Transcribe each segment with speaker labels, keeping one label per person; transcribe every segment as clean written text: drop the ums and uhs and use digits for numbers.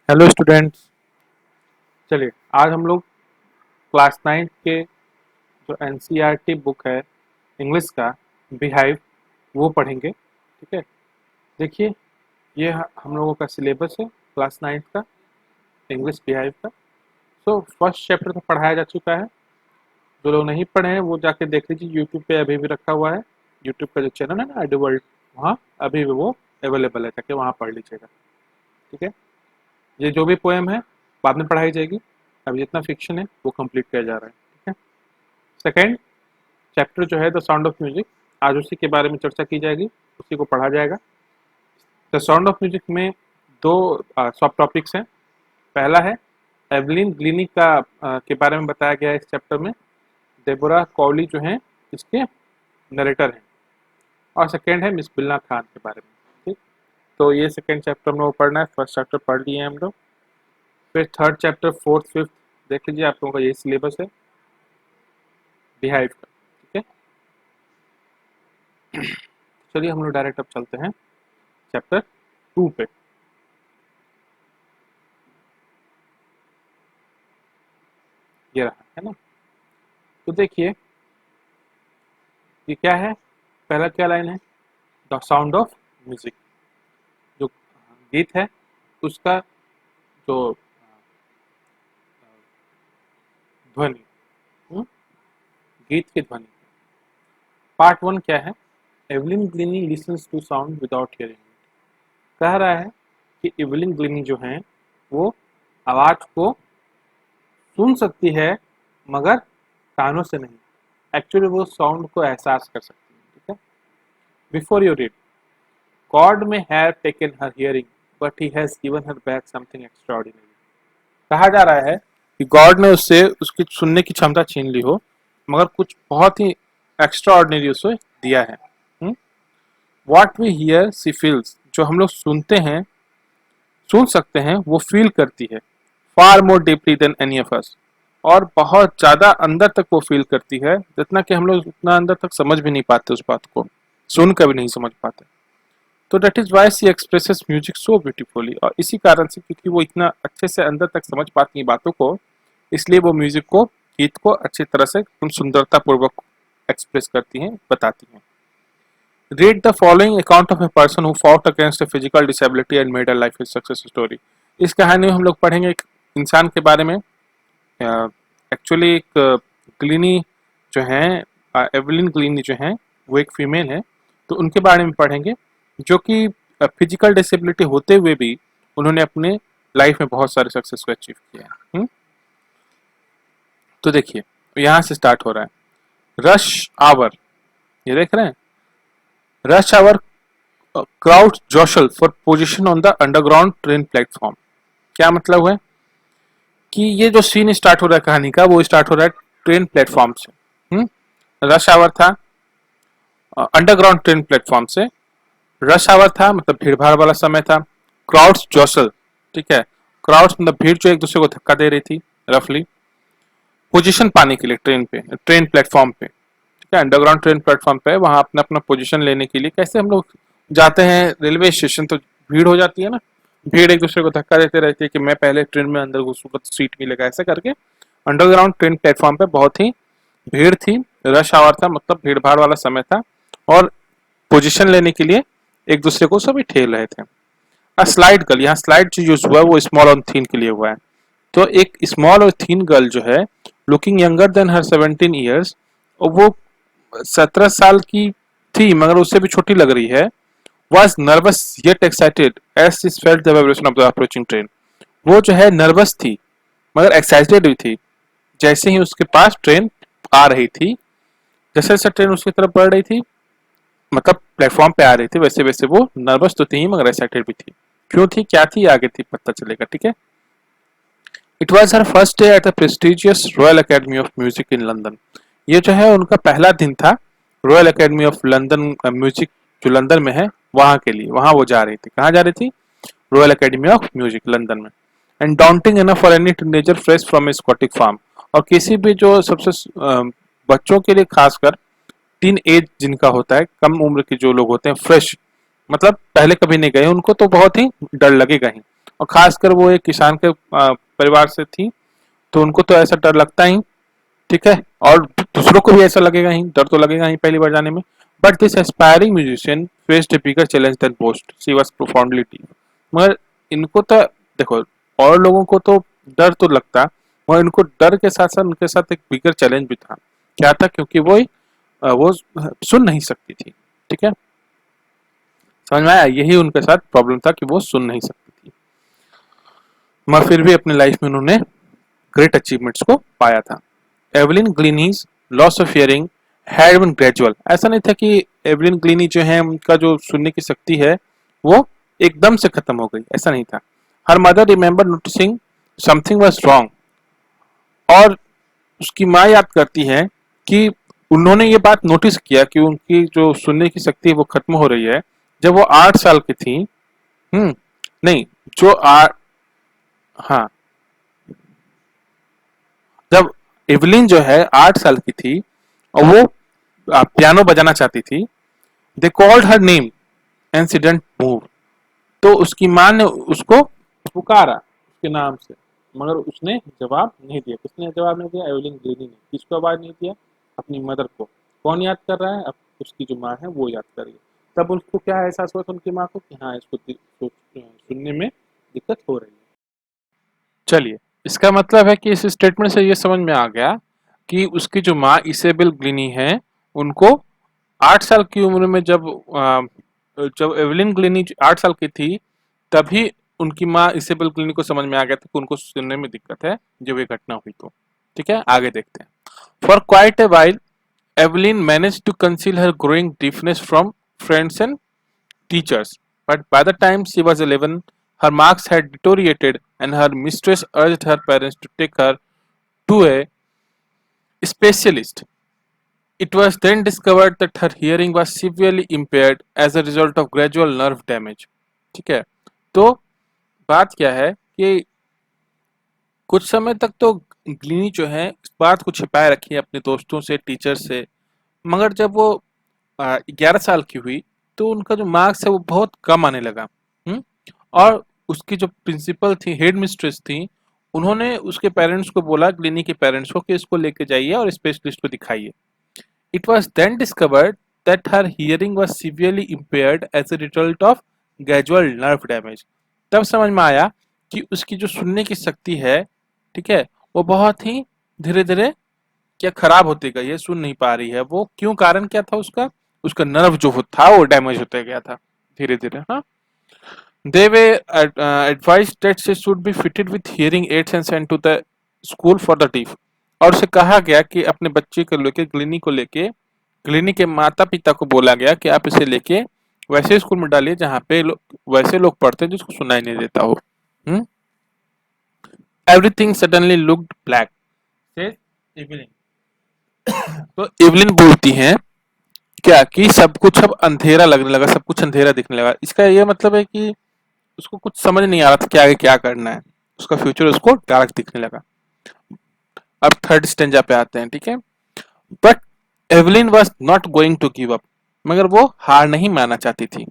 Speaker 1: Hello students. चलिए आज हम लोग क्लास 9 के जो एनसीईआरटी बुक है इंग्लिश का बिहाइव वो पढ़ेंगे। ठीक है, देखिए ये हम लोगों का सिलेबस है क्लास 9 का इंग्लिश बिहाइव का। सो फर्स्ट चैप्टर तो पढ़ाया जा चुका है। जो लोग नहीं पढ़े हैं वो जाके देख लीजिए, यूट्यूब पे अभी भी रखा हुआ है। यूट्यूब का जो चैनल है ना आईडी वर्ल्ड, वहाँ अभी भी वो अवेलेबल है, जाके वहाँ पढ़ लीजिएगा। ठीक है, ये जो भी पोएम है बाद में पढ़ाई जाएगी, अभी जितना फिक्शन है वो कंप्लीट किया जा रहा है। ठीक है, सेकेंड चैप्टर जो है द साउंड ऑफ म्यूजिक, आज उसी के बारे में चर्चा की जाएगी, उसी को पढ़ा जाएगा। द साउंड ऑफ म्यूजिक में दो सब टॉपिक्स हैं। पहला है एवलिन ग्लिनी का के बारे में बताया गया है इस चैप्टर में। डेबोरा कॉली जो हैं इसके नरेटर हैं। और सेकेंड है मिस बिल्ला खान के बारे में। ठीक, तो ये सेकेंड चैप्टर हम लोग पढ़ना है, फर्स्ट चैप्टर पढ़ लिए हैं हम लोग। फिर थर्ड चैप्टर फोर्थ फिफ्थ देख लीजिए, आप लोगों का यही सिलेबस है बिहाइव का। ठीक है, चलिए हम लोग डायरेक्ट अब चलते हैं चैप्टर 2 पे। ये रहा है ना, तो देखिए ये क्या है। पहला क्या लाइन है, द साउंड ऑफ म्यूजिक, जो गीत है उसका जो ध्वनि, हम्म, गीत की ध्वनि। पार्ट 1 क्या है, Evelyn Glennie listens to sound without hearing. कह रहा है कि एवलिन ग्लिनी जो है वो आवाज को सुन सकती है मगर कानों से नहीं, एक्चुअली वो साउंड को एहसास कर सकती है। ठीक है, बिफोर यू रीड, गॉड में have taken her hearing but he has given her back something extraordinary. कहा जा रहा है कि गॉड ने उससे उसकी सुनने की क्षमता छीन ली हो, मगर कुछ बहुत ही एक्स्ट्रा ऑर्डिनरी उसे दिया है। What we hear she feels, जो हम लोग सुनते हैं सुन सकते हैं वो फील करती है, far more deeply than any of us, और बहुत ज्यादा अंदर तक वो फील करती है जितना कि हम लोग उतना अंदर तक समझ भी नहीं पाते, उस बात को सुन कर भी नहीं समझ पाते। तो that is why she expresses music so beautifully, और इसी कारण से क्योंकि वो इतना अच्छे से अंदर तक समझ पाती है बातों को, इसलिए वो म्यूजिक को, गीत को अच्छी तरह से एकदम सुंदरता पूर्वक एक्सप्रेस करती हैं, बताती हैं। Read the following account of a person who fought against a physical disability and made a life his success story. इस कहानी में हम लोग पढ़ेंगे एक इंसान के बारे में। एक्चुअली एक ग्लिनी जो है, एवलिन ग्लिनी जो है वो एक फीमेल है, तो उनके बारे में पढ़ेंगे, जो कि फिजिकल डिसेबिलिटी होते हुए भी उन्होंने अपने लाइफ में बहुत सारे सक्सेस को अचीव किया है। तो देखिए यहाँ से स्टार्ट हो रहा है। रश आवर, ये देख रहे हैं, rush hour crowd jostle for position on the underground train platform. क्या मतलब है कि ये जो सीन स्टार्ट हो रहा है कहानी का, वो स्टार्ट हो रहा है ट्रेन प्लेटफॉर्म से। रश आवर था अंडरग्राउंड ट्रेन प्लेटफॉर्म से, रश आवर था मतलब भीड़ भाड़ वाला समय था। क्राउड्स जोसल, ठीक है, क्राउड्स मतलब भीड़ जो एक दूसरे को धक्का दे रही थी रफली, पोजीशन पाने के लिए ट्रेन पे, ट्रेन प्लेटफॉर्म पे। ठीक है, अंडरग्राउंड ट्रेन प्लेटफॉर्म पे वहां अपना अपना पोजीशन लेने के लिए, कैसे हम लोग जाते हैं रेलवे स्टेशन तो भीड़ हो जाती है ना, भीड़ एक दूसरे को धक्का देते रहती है कि मैं पहले ट्रेन में अंदर घुसूंगा तो सीट मिलेगा, ऐसा करके अंडरग्राउंड ट्रेन प्लेटफॉर्म पे बहुत ही भीड़ थी, रश आवर था मतलब भीड़ भाड़ वाला समय था, और पोजीशन लेने के लिए एक दूसरे को सभी ठेल रहे थे। स्लाइड गर्ल, यहाँ स्लाइड जो यूज हुआ है वो स्मॉल और थीन के लिए हुआ है। तो एक स्मॉल और थीन गर्ल जो है, लुकिंग यंगर देन हर 17 ईयर्स, और वो 17 साल की थी मगर उससे भी छोटी लग रही है, was nervous yet excited as she felt the vibration of the approaching train। वो जो है नर्वस थी मगर एक्साइटेड भी थी, जैसे ही उसके पास ट्रेन आ रही थी, जैसे जैसे ट्रेन उसकी तरफ बढ़ रही थी, मतलब प्लेटफॉर्म पे आ रही थी, वैसे वैसे वो नर्वस तो थी मगर एक्साइटेड भी थी। क्यों थी, क्या थी, आगे थी पता चलेगा। ठीक है, it was her first day at the prestigious royal Academy of music in London. ये जो है उनका पहला दिन था royal Academy of London music, जो लंदन में है वहां के लिए, वहां वो जा रही थी। कहाँ जा रही थी, Royal Academy of Music London में। And daunting enough for any teenager fresh from a Scottish farm, और किसी भी जो सबसे बच्चों के लिए खासकर टीन एज जिनका होता है, कम उम्र के जो लोग होते हैं, फ्रेश मतलब पहले कभी नहीं गए, उनको तो बहुत ही डर लगेगा ही। और खासकर वो एक किसान के परिवार से थी, तो उनको तो ऐसा डर लगता ही, ठीक है, और दूसरों को भी ऐसा लगेगा ही, डर तो लगेगा ही पहली बार जाने में। But this aspiring musician faced a bigger challenge than most, she was profoundly deaf. मगर इनको तो देखो, और लोगों को तो डर तो लगता, मगर इनको डर के साथ साथ उनके साथ एक बिगर चैलेंज भी था। क्या था? क्योंकि वो सुन नहीं सकती थी, ठीक है, समझ में आया? यही उनके साथ प्रॉब्लम था कि वो सुन नहीं सकती थी, मगर फिर भी अपनी लाइफ में उन्होंने ग्रेट अचीवमेंट्स को पाया था। Evelyn Glennie's loss of hearing had been gradual. ऐसा नहीं था कि एवलिन ग्लीनी जो है उनका जो सुनने की शक्ति है वो एकदम से खत्म हो गई, ऐसा नहीं था। Her mother remember noticing something was wrong, और उसकी माँ याद करती है कि उन्होंने ये बात नोटिस किया कि उनकी जो सुनने की शक्ति है वो खत्म हो रही है जब वो 8 साल की थी। नहीं, जो हाँ, जब एवलिन जो है 8 साल की थी और वो पियानो बजाना चाहती थी, they called her name and she didn't move. तो उसकी माँ ने उसको पुकारा उसके नाम से, मगर उसने जवाब नहीं दिया। किसने जवाब नहीं दिया? एवलिन ग्लीनी ने। किसको आवाज नहीं दिया? अपनी मदर को। कौन याद कर रहा है? अब उसकी जो माँ है वो याद कर रही है। तब उसको क्या एहसास हुआ था उनकी माँ को कि हाँ, इसको सुनने में दिक्कत हो रही है। चलिए, इसका मतलब है कि इस स्टेटमेंट से ये समझ में आ गया कि उसकी जो माँ इसेबेल ग्लिनी है, उनको 8 साल की उम्र में जब एवलिन ग्लिनी 8 साल की थी, तभी उनकी माँ इसेबेल ग्लिनी को समझ में आ गया था कि उनको सुनने में दिक्कत है, जब ये घटना हुई तो। ठीक है, आगे देखते हैं। For quite a while Evelyn managed to conceal her growing deafness from friends and teachers, but by the time she was 11, her marks had deteriorated and her mistress urged her parents to take her to a specialist. It was then discovered that her hearing was severely impaired as a result of gradual nerve damage. ठीक है, तो बात क्या है कि कुछ समय तक तो ग्लीनी जो है इस बात को छिपाए रखी है अपने दोस्तों से, टीचर से, मगर जब वो 11 साल की हुई तो उनका जो मार्क्स है वो बहुत कम आने लगा। हम्म, और उसकी जो प्रिंसिपल थी, हेड मिस्ट्रेस थी, उन्होंने उसके पेरेंट्स को बोला, ग्लिनी के पेरेंट्स को, कि इसको लेके जाइए और स्पेशलिस्ट को दिखाइए। It was then discovered that her hearing was severely impaired as a result of gradual nerve damage. तब समझ में आया कि उसकी जो सुनने की शक्ति है, ठीक है, वो बहुत ही धीरे धीरे क्या खराब होती गई है, सुन नहीं पा रही है। वो क्यों? कारण क्या था उसका? उसका नर्व जो था वो डैमेज होते गया था धीरे धीरे। हाँ, they were advised that she should be fitted with hearing aids and sent to the school for the deaf। और उसे कहा गया कि अपने बच्चे को लेके, ग्लिनी के माता पिता को बोला गया कि आप इसे लेके वैसे स्कूल में डालिए जहाँ पे वैसे लोग पढ़ते हैं जिसको सुनाई नहीं देता हो। एवरीथिंग सडनली लुक्ड ब्लैक, तो एवलिन बोलती हैं क्या कि सब कुछ अब अंधेरा लगने लगा, सब कुछ अंधेरा दिखने लगा। इसका ये मतलब है कि उसको कुछ समझ नहीं आ रहा था कि आगे क्या करना है, उसका फ्यूचर उसको डार्क दिखने लगा। अब थर्ड स्टेंजा पे आते हैं, ठीक है। But Evelyn was not going to give up, मगर वो हार नहीं मानना चाहती थी।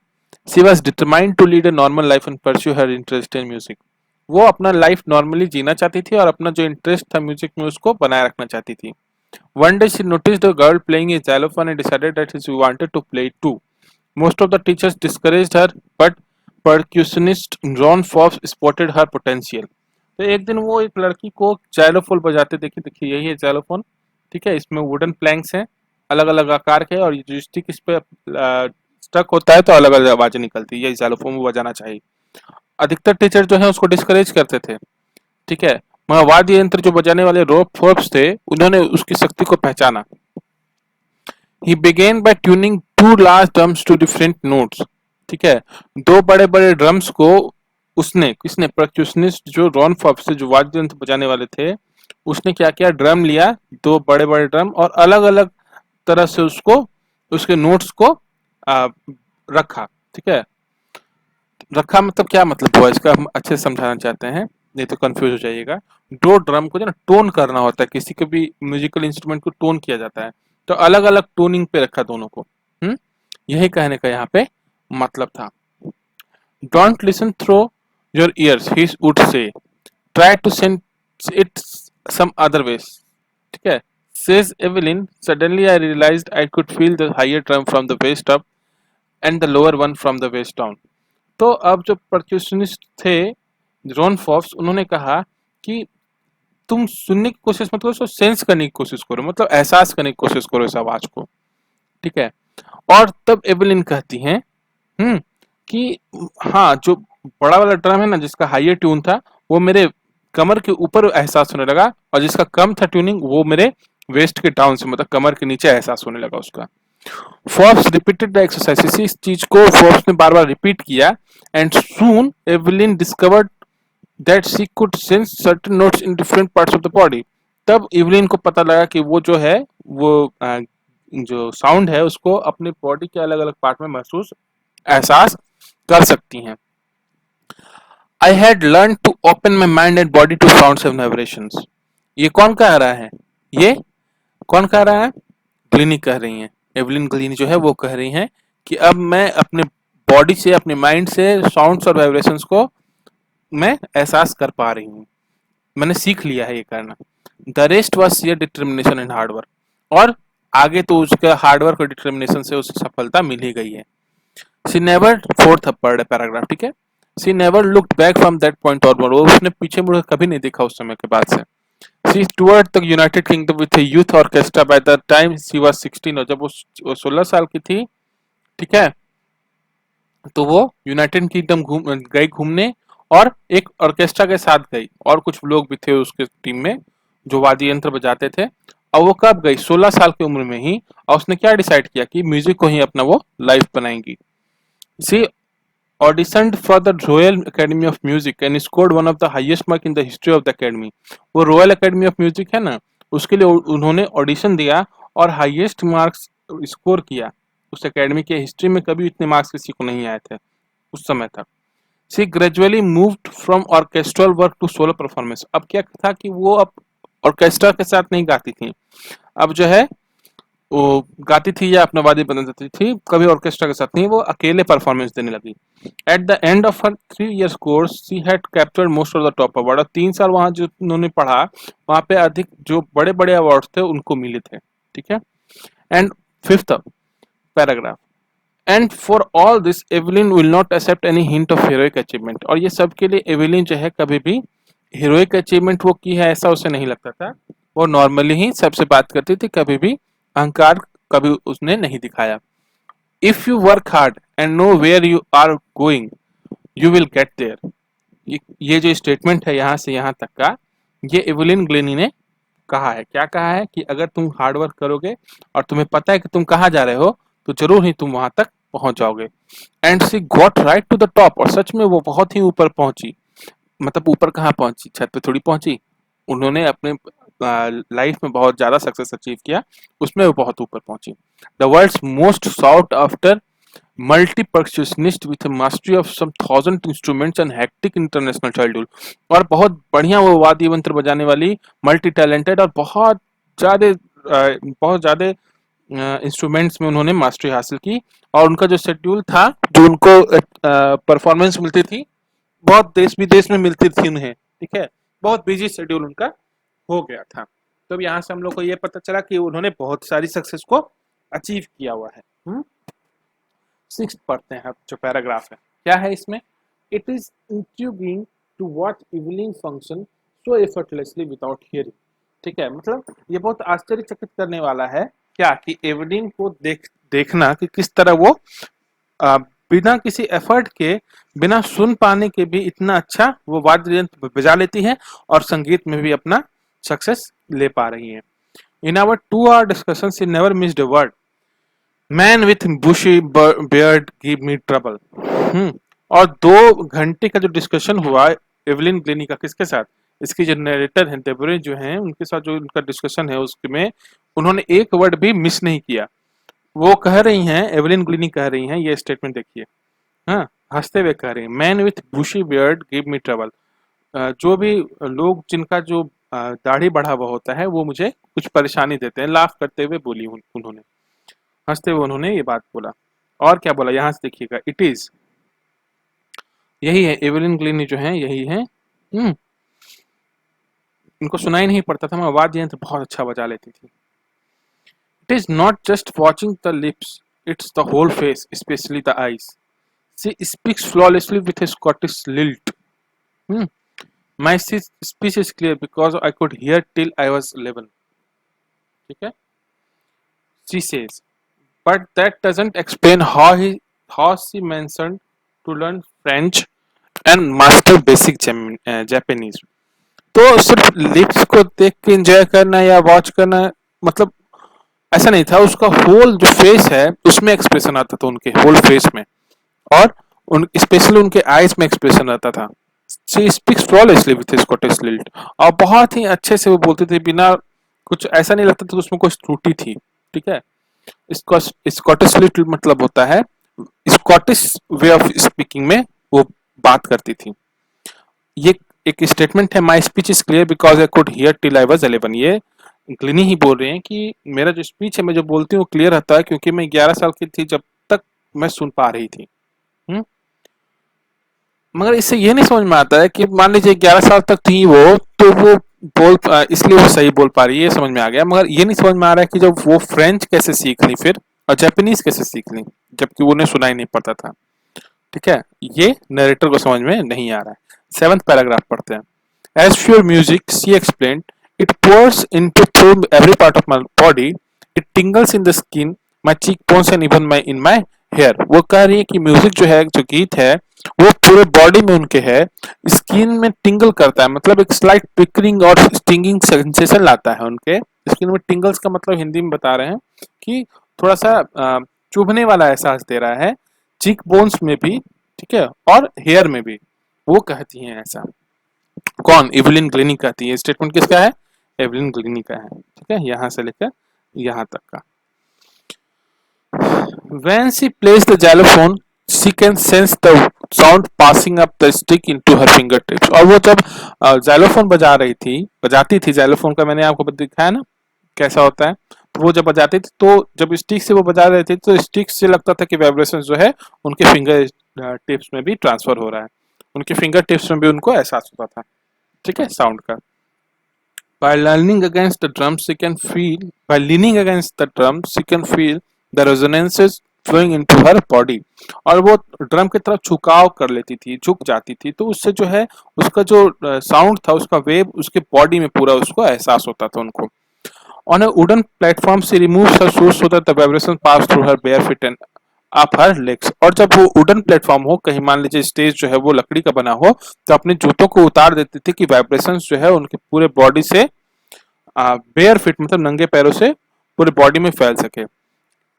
Speaker 1: She was determined to lead a normal life and pursue her interest in music. वो अपना लाइफ नॉर्मली जीना चाहती थी और अपना जो इंटरेस्ट था म्यूजिक में उसको बनाए रखना चाहती थी। One day she noticed a girl playing a xylophone and decided that she wanted to play it too. Most of the teachers discouraged her, but percussionist Ron Forbes spotted her potential. तो एक दिन वो एक लड़की को xylophone बजाते देखी, देखिए यही है xylophone, ठीक है। इसमें वुडन प्लैंक्स हैं, अलग अलग आकार के, और जो स्टिक इस पे स्टक होता है तो अलग अलग आवाजें निकलती है। ये xylophone वो बजाना चाहिए। अधिकतर टीचर जो है उसको डिस्करेज करते थे, ठीक है, मगर वाद्य यंत्र जो बजाने वाले रोब फोर्ब्स थे, उन्होंने उसकी शक्ति को पहचाना। He began by tuning two large drums to different notes। ठीक है, दो बड़े बड़े ड्रम्स को उसने, किसने? परक्यूशनिस्ट जो रॉन फोर्ब्स थे, जो वाद्य यंत्र बजाने वाले थे, उसने क्या किया? ड्रम लिया, दो बड़े बड़े ड्रम, और अलग अलग तरह से उसको, उसके नोट्स को रखा। ठीक है, रखा मतलब क्या मतलब हुआ इसका, हम अच्छे से समझाना चाहते हैं, नहीं तो कंफ्यूज हो जाइएगा। दो ड्रम को जो ना टोन करना होता है, किसी के भी म्यूजिकल इंस्ट्रूमेंट को टोन किया जाता है, तो अलग अलग टोनिंग पे रखा दोनों को। यही कहने का यहाँ पे मतलब था। Don't listen through your ears he would say, try to sense it some other ways. ठीक है, says Evelyn, suddenly I realized I could feel the higher drum from the waist up and the lower one from the waist down। तो अब जो परक्यूशनिस्ट थे Ron fox, उन्होंने कहा कि तुम सुनने की कोशिश मत करो, उसको सेंस करने की कोशिश करो, मतलब एहसास करने की कोशिश करो इस आवाज को। ठीक है, और तब एवेलिन कहती हैं कि हाँ, जो बड़ा वाला ड्रम है ना, जिसका हाइयर ट्यून था, वो मेरे कमर के ऊपर एहसास होने लगा, और जिसका कम था ट्यूनिंग, वो मेरे वेस्ट के डाउन से, मतलब कमर के नीचे एहसास होने लगा उसका। फोर्ब्स रिपीटेड द एक्सरसाइज, इस चीज को फोर्ब्स ने बार बार रिपीट किया, and soon Evelyn discovered that she could sense certain notes in different parts of the body. तब इवलिन को पता लगा कि वो जो है, वो जो साउंड है उसको अपने बॉडी के अलग अलग पार्ट में महसूस, एहसास कर सकती हैं। I had learn to open my mind and body to sounds and vibrations. ये कौन कह रहा है? ये कौन कह रहा है? ग्लिनी कह रही हैं। एवलिन ग्लिनी जो है वो कह रही हैं कि अब मैं अपने बॉडी से, अपने माइंड से साउंड्स और वाइब्रेशंस को मैं एहसास कर पा रही हूँ, मैंने सीख लिया है ये करना। The rest was share determination and hard work, और आगे तो उसका हार्डवर्क और डिटर्मिनेशन से उसे सफलता मिल ही गई है। शी नेवर, फोर्थ पैराग्राफ, ठीक है, she never looked back from that point onward, वो उसने पीछे मुड़ कभी नहीं देखा उस समय के बाद से। She toured the United Kingdom with a youth orchestra by the time she was 16, और जब वो 16 साल की थी, ठीक है, तो वो यूनाइटेड किंगडम गई घूमने, और एक ऑर्केस्ट्रा के साथ गई, और कुछ लोग भी थे उसके टीम में जो वाद्य यंत्र बजाते थे। और वो कब गई? 16 साल की उम्र में ही। और उसने क्या डिसाइड किया कि म्यूजिक को ही अपना वो लाइफ बनाएंगी। She auditioned for the Royal Academy of Music and scored one of the highest mark in the history of the Academy. वो रॉयल एकेडमी ऑफ म्यूजिक है ना, उसके लिए उन्होंने ऑडिशन दिया और हाईएस्ट मार्क्स स्कोर किया। उस एकेडमी के हिस्ट्री में कभी इतने मार्क्स किसी को नहीं आए थे उस समय तक। She gradually moved from orchestral work to solo performance. अब क्या था कि वो अब ऑर्केस्ट्रा के साथ नहीं गाती थी, अब जो है वो गाती थी या अपना वाद्य बजाती थी, कभी ऑर्केस्ट्रा के साथ नहीं, वो अकेले परफॉर्मेंस देने लगी। At the end of her 3 years course she had captured most of the top award. 3 साल वहां जो उन्होंने पढ़ा, वहां पे अधिक जो बड़े बड़े अवार्ड थे उनको मिले थे। ठीक है, and fifth paragraph, and for all this Evelyn will not accept any hint of heroic achievement. और ये सब के लिए एवेलिन जो है कभी भी हीरोइक अचीवमेंट वो की है ऐसा उसे नहीं लगता था। वो नॉर्मली ही सबसे बात करती थी, कभी भी अहंकार कभी उसने नहीं दिखाया। If you work hard and know where you are going you will get there. ये जो स्टेटमेंट है यहाँ से यहाँ तक का, ये एवेलिन ग्लेनी ने कहा है। क्या कहा है कि अगर तुम हार्ड वर्क करोगे और तुम्हें पता है कि तुम कहाँ जा रहे हो, तो जरूर ही तुम वहां तक पहुंच जाओगे। And she got right to the top, और सच में वो बहुत ही ऊपर पहुंची। मतलब ऊपर कहाँ पहुंची? छत पे थोड़ी पहुंची। उन्होंने अपने लाइफ में बहुत ज्यादा सक्सेस अचीव किया, उसमें वो बहुत ऊपर पहुंची। The world's most sought after multi percussionist with mastery of some 1000 instruments and hectic international schedule. और बहुत बढ़िया वो वाद्य यंत्र बजाने वाली, मल्टी टैलेंटेड, और बहुत ज्यादा इंस्ट्रूमेंट्स में उन्होंने मास्टरी हासिल की। और उनका जो शेड्यूल था, जो उनको परफॉर्मेंस मिलती थी, बहुत देश विदेश में मिलती थी उन्हें। ठीक है, बहुत बिजी शेड्यूल उनका हो गया था। तो यहाँ से हम लोग को ये पता चला कि उन्होंने बहुत सारी सक्सेस को अचीव किया हुआ है। 6th पढ़ते हैं जो पैराग्राफ है, क्या है इसमें? It is intriguing to watch Evelyn function so effortlessly without hearing. ठीक है, मतलब ये बहुत आश्चर्यचकित करने वाला है क्या कि एवलिन को देखना कि किस तरह वो बिना किसी एफर्ट के, बिना सुन पाने के भी इतना अच्छा वो वाद्य यंत्र बजा लेती है, और संगीत में भी अपना सक्सेस ले पा रही है। In our 2 hour discussion she never missed a word. Man with bushy beard give me trouble. और 2 घंटे का जो डिस्कशन हुआ एवलिन ग्लेनी का, किसके साथ? इसकी जो नरेटर हैं डेबोरे जो हैं, उनके साथ जो उनका डिस्कशन है उसमें उन्होंने एक वर्ड भी मिस नहीं किया। वो कह रही हैं, एवलिन ग्लिनी कह रही हैं, ये स्टेटमेंट देखिए, हाँ, हंसते हुए कह रही हैं, man with bushy beard give me trouble. जो भी लोग जिनका जो दाढ़ी बढ़ा हुआ होता है वो मुझे कुछ परेशानी देते हैं, लाफ करते हुए बोली उन्होंने, हंसते हुए उन्होंने ये बात बोला। और क्या बोला यहाँ से देखिएगा, इट इज यही है एवेलिन ग्लिनी जो है, यही है। इनको सुनाई नहीं पड़ता था, मैं वाद्य यंत्र बहुत अच्छा बजा लेती थी। It is not just watching the lips, it's the whole face, specially the eyes. She speaks flawlessly with a Scottish lilt. Hmm. My speech is clear because I could hear till I was 11. ठीक है? She says, but that doesn't explain how she mentioned to learn French and master basic Japanese. तो सिर्फ lips को देख के enjoy करना या watch करना, मतलब ऐसा नहीं था। उसका होल जो फेस है उसमें एक्सप्रेशन आता था, उनके होल फेस में, और उन स्पेशली उनके आईज में एक्सप्रेशन आता था। She speaks flawlessly with Scottish lilt, और बहुत ही अच्छे से वो बोलते थे, बिना कुछ ऐसा नहीं लगता था कि उसमें कुछ त्रुटि थी। ठीक है? इसको स्कॉटिश लिल्ट मतलब होता है स्कॉटिश वे ऑफ स्पीकिंग में वो बात करती थी। ये एक स्टेटमेंट है, my speech is clear because I could hear till I was 11। ये ग्लिनी ही बोल रहे हैं कि मेरा जो स्पीच है, मैं जो बोलती हूँ, क्लियर रहता है क्योंकि मैं 11 साल की थी जब तक मैं सुन पा रही थी। मगर इससे ये नहीं समझ में आता है कि मान लीजिए 11 साल तक थी वो, तो वो इसलिए वो सही बोल पा रही है, ये समझ में आ गया। मगर ये नहीं समझ में आ रहा है कि जब वो फ्रेंच कैसे सीख ली फिर, और जापानीज कैसे सीख ली, जबकि उन्हें सुनाई नहीं पड़ता था। ठीक है? ये नरेटर को समझ में नहीं आ रहा है। 7th पैराग्राफ पढ़ते हैं। As for music she explained, it pours into through every part of my body, it tingles in the skin, my cheekbones and even my in my hair। वो कह रही है कि म्यूजिक जो है, जो गीत है, वो पूरे बॉडी में उनके है, स्किन में टिंगल करता है, मतलब एक स्लाइट प्रिकलिंग और स्टिंगिंग सेंसेशन लाता है उनके स्किन में। टिंगल्स का मतलब हिंदी में बता रहे हैं कि थोड़ा सा चुभने वाला एहसास दे रहा है, चीक बोन्स में भी, ठीक है, और हेयर में भी। वो कहती हैं ऐसा। कौन? एवलिन ग्लिनी कहती है। स्टेटमेंट किसका है? एवलिन ग्लिनी का है। ठीक है? यहां से लेकर यहां तक का। When she plays the xylophone, she can sense the sound passing up the stick into her fingertips। और वो जब xylophone बजाती थी, xylophone का मैंने आपको दिखाया ना कैसा होता है। तो वो जब बजाती थी, तो जब स्टिक से वो बजा रहे थे, तो स्टिक से लगता था कि वाइब्रेशन जो है उनके फिंगर टिप्स में भी ट्रांसफर हो रहा है, उनके फिंगर टिप्स में भी उनको एहसास होता था। ठीक है? साउंड का। By leaning against the drum, she can feel. By leaning against the drum, she can feel the resonances flowing into her body। और वो ड्रम की तरफ झुकाव कर लेती थी, झुक जाती थी, तो उससे जो है उसका जो साउंड था, उसका वेव उसके बॉडी में पूरा उसको एहसास होता था उनको। On a wooden platform, she removes her shoes so that the vibration pass through her bare feet and up her legs। और जब वो वुडन प्लेटफॉर्म हो, कहीं मान लीजिए स्टेज जो है वो लकड़ी का बना हो, तो अपने जूतों को उतार देती थी कि वाइब्रेशंस जो है उनके पूरे बॉडी से, बेयर फिट मतलब नंगे पैरों से, पूरे बॉडी में फैल सके।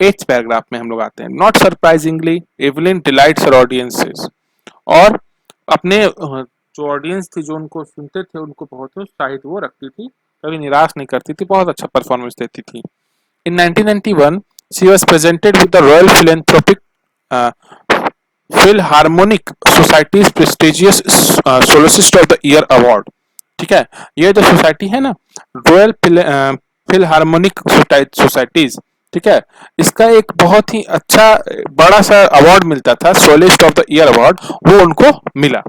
Speaker 1: 8th पैराग्राफ में हम लोग आते हैं। Not surprisingly Evelyn delights her audiences. और अपने जो ऑडियंस थी, जो उनको सुनते थे, उनको बहुत ही उत्साहित वो रखती थी, कभी निराश नहीं करती थी, बहुत अच्छा परफॉर्मेंस देती थी। In 1991, she was presented with the Royal Philanthropic uh, Philharmonic Society's prestigious Soloist of the Year Award। ठीक है? ये जो सोसाइटी है ना, रॉयल फिलहार्मोनिक सोसाइटीज, ठीक है, इसका एक बहुत ही अच्छा बड़ा सा अवार्ड मिलता था, सोलिस्ट ऑफ द ईयर अवार्ड, वो उनको मिला।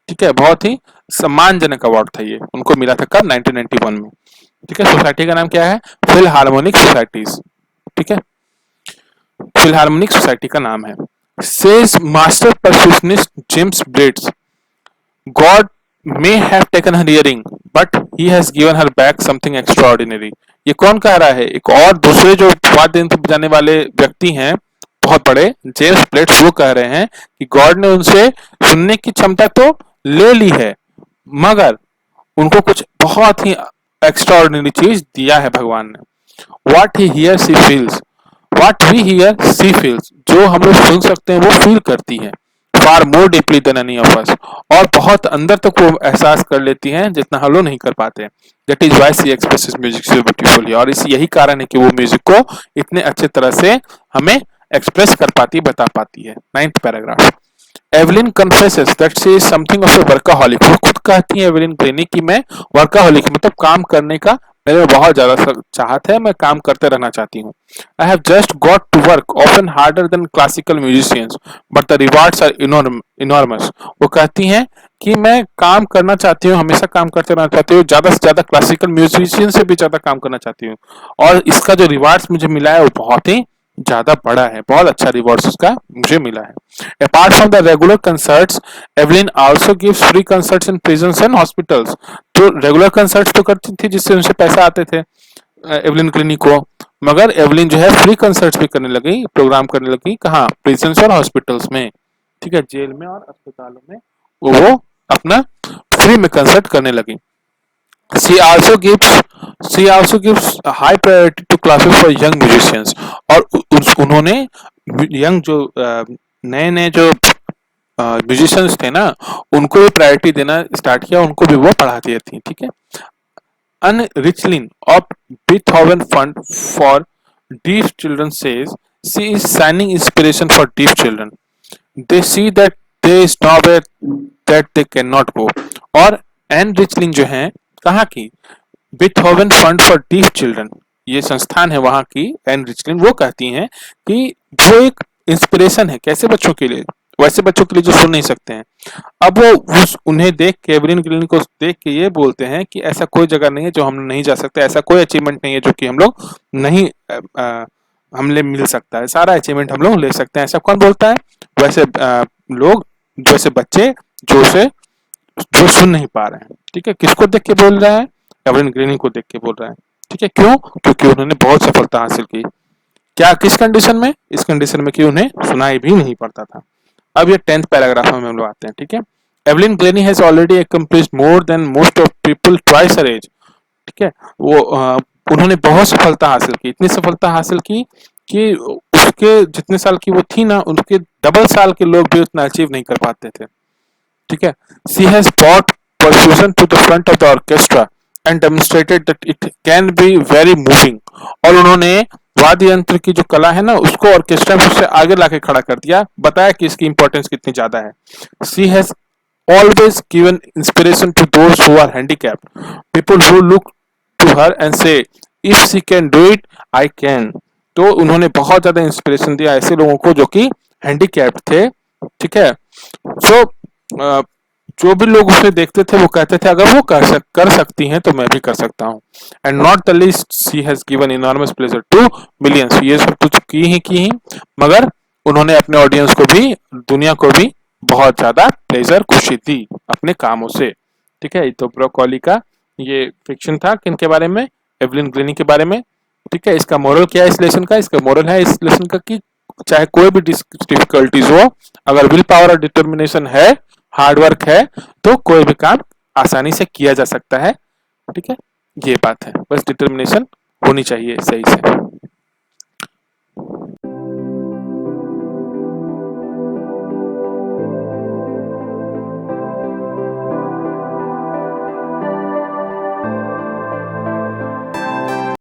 Speaker 1: ठीक है? बहुत ही सम्मानजनक अवार्ड था ये, उनको मिला था कब? 1991 में। ठीक है? सोसाइटी का नाम क्या है? Philharmonic societies. ठीक है? फिलहार्मोनिक सोसाइटी का नाम है। Says master percussionist James Blades, God may have taken her earring, but he has given her back something extraordinary। ये कौन कह रहा है? एक और दूसरे जो वाद्य यंत्र बजाने वाले व्यक्ति हैं बहुत बड़े, जेम्स ब्लेड्स, वो कह रहे हैं कि गॉड ने उनसे सुनने की क्षमता तो ले ली है, मगर उनको कुछ बहुत ही एक्स्ट्राऑर्डिनरी चीज दिया है भगवान ने। What he hears he feels, what we hear she feels। जो हम लोग सुन सकते हैं वो फील करती है, far more deeply than any of us। और बहुत अंदर तक वो एहसास कर लेती हैं जितना हम लोग नहीं कर पाते। That is why she expresses music so beautifully। और इसी यही कारण है कि वो म्यूजिक को इतने अच्छे तरह से हमें एक्सप्रेस कर पाती, बता पाती है। 9th paragraph. Evelyn confesses that she is something of A workaholic. वो खुद कहती है एवलिन ग्लिनी कि मैं वर्काहॉलिक मतलब काम करने का मेरे में बहुत ज्यादा चाहत है, मैं काम करते रहना चाहती हूँ। I have just got to work often harder than classical musicians but the rewards are enormous. वो कहती हैं कि मैं काम करना चाहती हूँ, हमेशा काम करते रहना चाहती हूँ, ज्यादा से ज्यादा क्लासिकल म्यूजिशियन से भी ज्यादा काम करना चाहती हूँ, और इसका जो रिवार्ड्स मुझे मिला है वो बहुत ही ज्यादा बड़ा है, बहुत अच्छा रिवॉर्ड्स उसका मुझे मिला है। Apart from the regular concerts, Evelyn also gives free concerts in prisons and hospitals. तो रेगुलर कंसर्ट्स तो करती थी जिससे उनसे पैसा आते थे एवलिन क्लिनिक को, मगर एवलिन जो है फ्री कंसर्ट्स भी करने लगी, प्रोग्राम करने लगी, कहाँ, प्रिजन्स और हॉस्पिटल्स में। ठीक है, जेल में और अस्पतालों में वो अपना फ्री में कंसर्ट करने लगी। She also gives she also gives a high priority to classes for young musicians। और उन्होंने यंग जो नए नए जो म्यूजिशियंस थे ना, उनको भी प्रायोरिटी देना स्टार्ट किया, उनको भी वो पढ़ाती थी। ठीक है। Anne Richlin of Beethoven Fund for Deaf Children says she is shining inspiration for deaf children। they see that there is nowhere that they cannot go। और एन रिचलिन जो है कहाँ की, बिथहोवन फंड फॉर डीफ चिल्ड्रन, ये संस्थान है वहां की, एन रिचलिन वो कहती हैं कि वो एक इंस्पिरेशन है, कैसे बच्चों के लिए, वैसे बच्चों के लिए जो सुन नहीं सकते हैं। अब वो उन्हें देख के, एवरिन ग्रीन को देख के ये बोलते हैं कि ऐसा कोई जगह नहीं है जो हम नहीं जा सकते, ऐसा कोई अचीवमेंट नहीं है जो कि हम लोग नहीं हमले मिल सकता है, सारा अचीवमेंट हम लोग ले सकते हैं। ऐसा कौन बोलता है, वैसे लोग, जैसे बच्चे जो से जो सुन नहीं पा रहे हैं। ठीक है, किसको देख के बोल रहा है, एवरिन ग्रीनिंग को देख के बोल रहा है। ठीक है, क्यों, क्योंकि उन्होंने बहुत सफलता हासिल की। क्या, किस कंडीशन में, इस कंडीशन में कि उन्हें सुनाई भी नहीं पड़ता था। अब ये 10th पैराग्राफ में हम लोग आते हैं। ठीक है, Evelyn Glennie has already accomplished more than most of people twice her age. ठीक है, वो उन्होंने बहुत सफलता हासिल की, इतनी सफलता हासिल की कि उसके जितने साल की वो थी ना, उनके डबल साल के लोग भी उतना अचीव नहीं कर पाते थे। ठीक है, she has brought percussion to the front of the orchestra and demonstrated that it can be very moving। और उन्होंने वाद्य यंत्र की जो कला है ना, उसको ऑर्केस्ट्रा में उससे आगे लाके खड़ा कर दिया, बताया कि इसकी इंपॉर्टेंस कितनी ज्यादा है। She has always given inspiration to those who are handicapped, people who look to her and say if she can do it I can। तो उन्होंने बहुत ज्यादा इंस्पिरेशन दिया ऐसे लोगों को जो कि हैंडीकैप थे। ठीक है, सो जो भी लोग उसे देखते थे वो कहते थे अगर वो कर सकती हैं तो मैं भी कर सकता हूँ। And not the least she has given enormous pleasure to millions. ये सब तो की ही, मगर उन्होंने अपने ऑडियंस को भी, दुनिया को भी बहुत ज्यादा प्लेजर, खुशी दी अपने कामों से। ठीक है, तो ब्रोकोली का ये फिक्शन था किनके बारे में, एवलिन ग्लेनी के बारे में। ठीक है, इसका मोरल क्या है इस लेसन का, इसका मोरल है इस लेसन का कि चाहे कोई भी डिफिकल्टीज हो, अगर विल पावर और डिटर्मिनेशन है, हार्ड वर्क है, तो कोई भी काम आसानी से किया जा सकता है। ठीक है, ये बात है, बस डिटर्मिनेशन होनी चाहिए सही से।